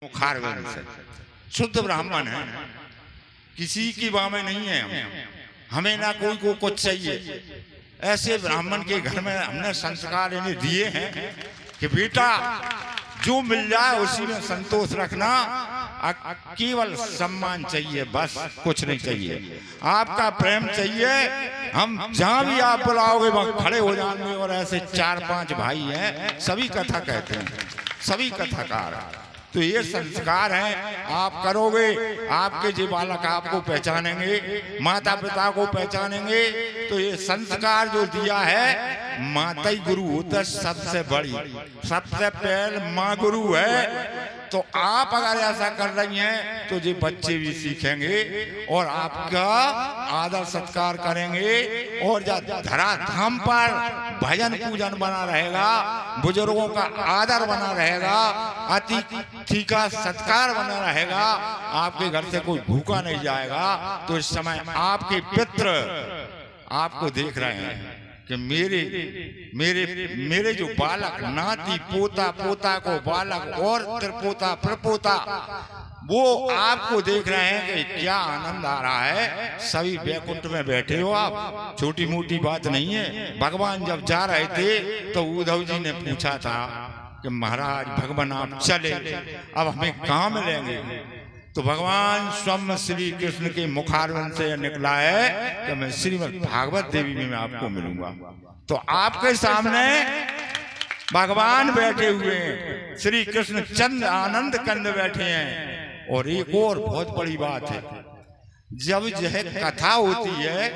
मुखारविंद से शुद्ध ब्राह्मण है, किसी की बाह में नहीं है। हमें ना कोई को कुछ चाहिए। ऐसे ब्राह्मण के घर में हमने संस्कार इन्हें दिए हैं कि बेटा जो मिल जाए उसी में संतोष रखना, केवल सम्मान चाहिए, बस कुछ नहीं चाहिए। आपका प्रेम चाहिए, हम जहां भी आप बुलाओगे वहां खड़े हो जाएंगे। और ऐसे 4-5 भाई हैं, सभी कथा कहते हैं, सभी कथाकार। तो ये संस्कार है, आप करोगे, आपके जो बालक आपको पहचानेंगे, माता पिता को पहचानेंगे। तो ये संस्कार जो दिया है, माता ही गुरु होता है सबसे बड़ी, सबसे पहले माँ गुरु है। तो आप अगर ऐसा कर रही हैं तो ये बच्चे भी सीखेंगे और आपका आदर सत्कार करेंगे। और धराधाम पर भजन पूजन बना रहेगा, बुजुर्गों का आदर बना रहेगा, अतिथि का सत्कार बना रहेगा, आपके घर से कोई भूखा नहीं जाएगा। तो इस समय आपके पितृ आपको देख रहे हैं कि मेरे मेरे मेरे जो बालक, नाती पोता, पोता को बालक और त्रिपोता प्रपोता, वो आपको देख रहे हैं कि क्या आनंद आ रहा है। सभी वैकुंठ में बैठे हो आप, छोटी मोटी बात नहीं है। भगवान जब जा रहे थे तो उद्धव जी ने पूछा था कि महाराज भगवान आप चले, अब हमें कहाँ मिलेंगे। तो भगवान स्वयं श्री कृष्ण के मुखारविंद से निकला है कि मैं श्रीमद् भागवत देवी में मैं आपको मिलूंगा। तो आपके सामने भगवान बैठे हुए हैं, श्री कृष्ण चंद आनंद कंद बैठे हैं। और एक और बहुत बड़ी बात है, जब यह कथा होती है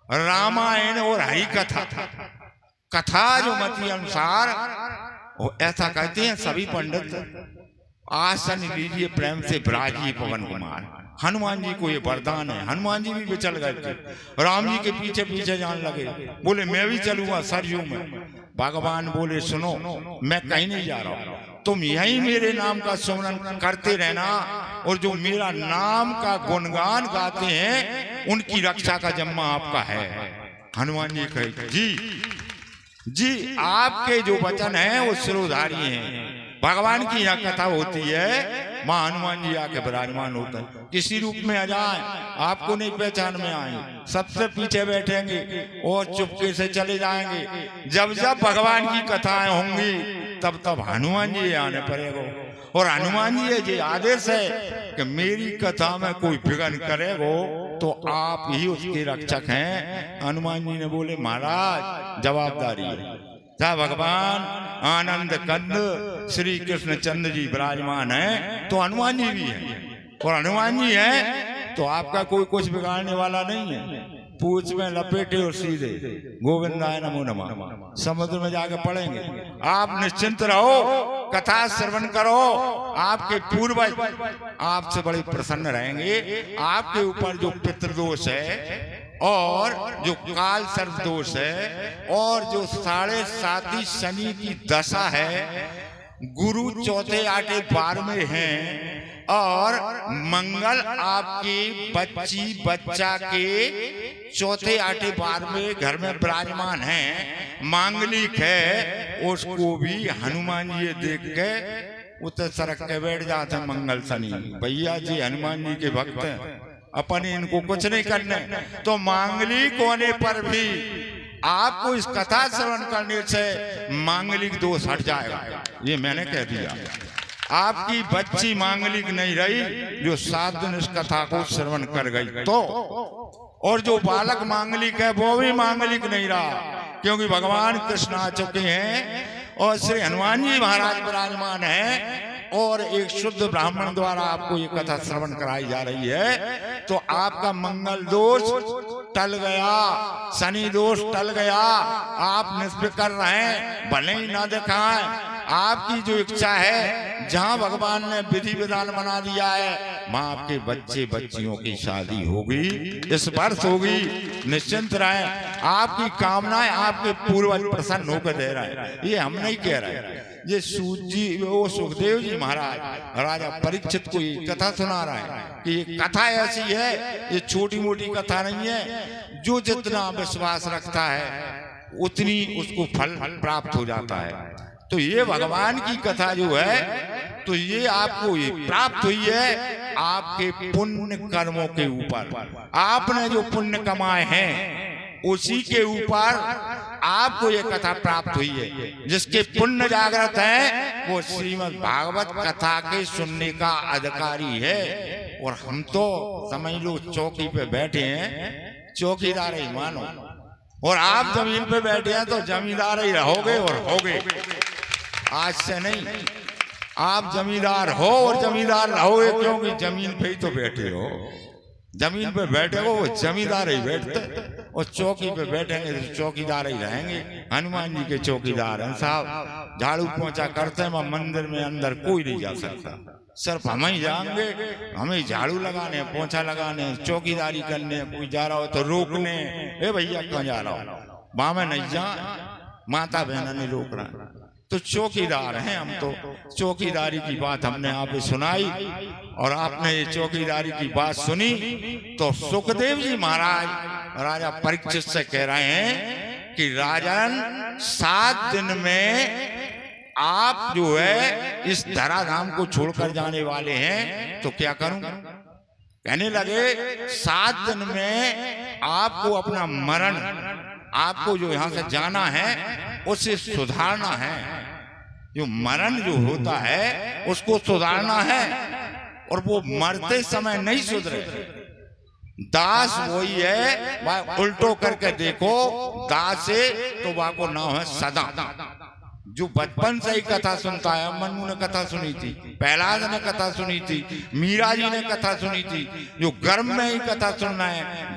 रामायण और हरि कथा, कथा जो मति अनुसार ऐसा कहते हैं सभी पंडित, आसन लीजिए प्रेम से विराजिए पवन कुमार। हनुमान जी को ये वरदान है। हनुमान जी भी विचल गए थे, राम जी के पीछे पीछे जाने लगे, बोले मैं भी चलूंगा सरयू में। भगवान बोले सुनो, मैं कहीं नहीं जा रहा हूं, तुम यही मेरे नाम का सुमरन करते रहना, और जो मेरा नाम का गुणगान गाते हैं उनकी रक्षा का जिम्मा आपका है। हनुमान जी कहे जी आपके जो वचन है वो सिरोधारी हैं। भगवान की यह कथा होती है, मां हनुमान जी आके विराजमान होता है, किसी रूप में आ जाए आपको नहीं पहचान में आए, सबसे पीछे बैठेंगे और चुपके से चले जाएंगे। जब जब भगवान की कथाएं होंगी तब तब हनुमान जी आने पड़ेगा। और हनुमान जी ये आदेश है कि मेरी कथा में कोई विघ्न करेगो तो आप ही उसके रक्षक हैं। हनुमान जी ने बोले महाराज जवाबदारी है। भगवान आनंद कंद श्री कृष्ण चंद्र जी विराजमान है, तो हनुमान जी भी है। और हनुमान जी है तो आपका कोई कुछ बिगाड़ने वाला नहीं है। पूछ में लपेटे और सीधे गोविंदाय नमो नमः समुद्र में जाके पड़ेंगे। आप निश्चिंत रहो, कथा श्रवण करो, आपके पूर्वज आपसे बड़े प्रसन्न रहेंगे। आपके ऊपर जो पितृदोष है और जो काल सर्प दोष है और जो 7.5 शनि की दशा है, गुरु चौथे आठे 12वें हैं, और मंगल आपकी बच्चा के चौथे आठे 12वें घर में विराजमान है, मांगलिक है। उसको भी हनुमान जी देख के उतर सरक के बैठ जाते हैं। मंगल शनि भैया जी हनुमान जी के भक्त हैं, अपन इनको कुछ नहीं करने। तो मांगलिक होने पर भी आपको इस कथा श्रवण करने से मांगलिक दोष हट जाएगा, ये मैंने कह दिया। आपकी बच्ची मांगलिक नहीं रही जो 7 दिन इस कथा को श्रवण कर गई तो, और जो बालक मांगलिक है वो भी मांगलिक नहीं रहा, क्योंकि भगवान कृष्ण आ चुके हैं और श्री हनुमान जी महाराज विराजमान है। और एक शुद्ध ब्राह्मण द्वारा आपको ये कथा श्रवण कराई जा रही है। तो आपका मंगल दोष टल गया, शनि दोष टल गया, आप निष्फिक्र रहें, भले ही ना दिखाएं। आपकी जो इच्छा है, जहां भगवान ने विधि विधान बना दिया है, मां आपके बच्चे बच्चियों की शादी होगी, इस वर्ष होगी, निश्चिंत रहें। आपकी कामनाएं आपके पूर्वज प्रसन्न होकर दे रहे हैं, ये हम नहीं कह रहे। ये वो सुखदेव जी महाराज राजा परीक्षित को ये कथा सुना रहा है कि ये कथा ऐसी है, ये छोटी मोटी कथा नहीं है। जो जितना विश्वास रखता है उतनी उसको फल प्राप्त हो जाता है। तो ये भगवान की कथा जो है तो ये आपको ये प्राप्त हुई है आपके पुण्य कर्मों के ऊपर। आपने जो पुण्य कमाए हैं उसी के ऊपर आपको ये कथा प्राप्त हुई है। जिसके पुण्य जागृत है वो श्रीमद् भागवत कथा के सुनने का अधिकारी है। और हम तो समझ लो चौकी पे बैठे हैं, चौकीदार ही मानो, और आप जमीन पे बैठे हैं तो जमींदार ही रहोगे और होगे। आज से नहीं, आप जमींदार हो और जमींदार रहोगे, क्योंकि जमीन पे ही तो बैठे हो। जमीन पे बैठे हो वो जमींदार ही बैठते, और चौकी पे बैठेंगे तो चौकीदार ही रहेंगे। हनुमान जी के चौकीदार हैं साहब, झाड़ू पोंछा करते हैं, मंदिर में अंदर कोई नहीं जा सकता, सिर्फ हम ही जाएंगे। हमें झाड़ू लगाने, पोंछा लगाने, चौकीदारी करने। कोई जा रहा हो तो रोकने, ए भैया कहाँ जा रहा हो, वहां में नहीं जा, माता बहना नहीं रोक रहा। तो चौकीदार हैं हम तो। चौकीदारी की बात हमने आप सुनाई, और आपने ये चौकीदारी की बात सुनी तो सुखदेव जी महाराज राजा परीक्षित से कह रहे हैं कि राजन 7 दिन में आप जो है इस धराधाम को छोड़कर जाने वाले हैं, तो क्या करूं? कहने लगे 7 दिन में आपको अपना मरण, आपको जो यहां से जाना है उसे सुधारना है। जो मरण जो होता है उसको सुधारना है, और वो मरते समय नहीं सुधरे। दास वही है, वह उल्टो करके देखो, दास से तो वह को नाम है सदा। जो बचपन से ही कथा सुनता है, मनु ने कथा सुनी थी, प्रहलाद ने कथा सुनी थी, मीरा जी ने कथा सुनी थी, जो गर्भ में ही कथा सुनना है।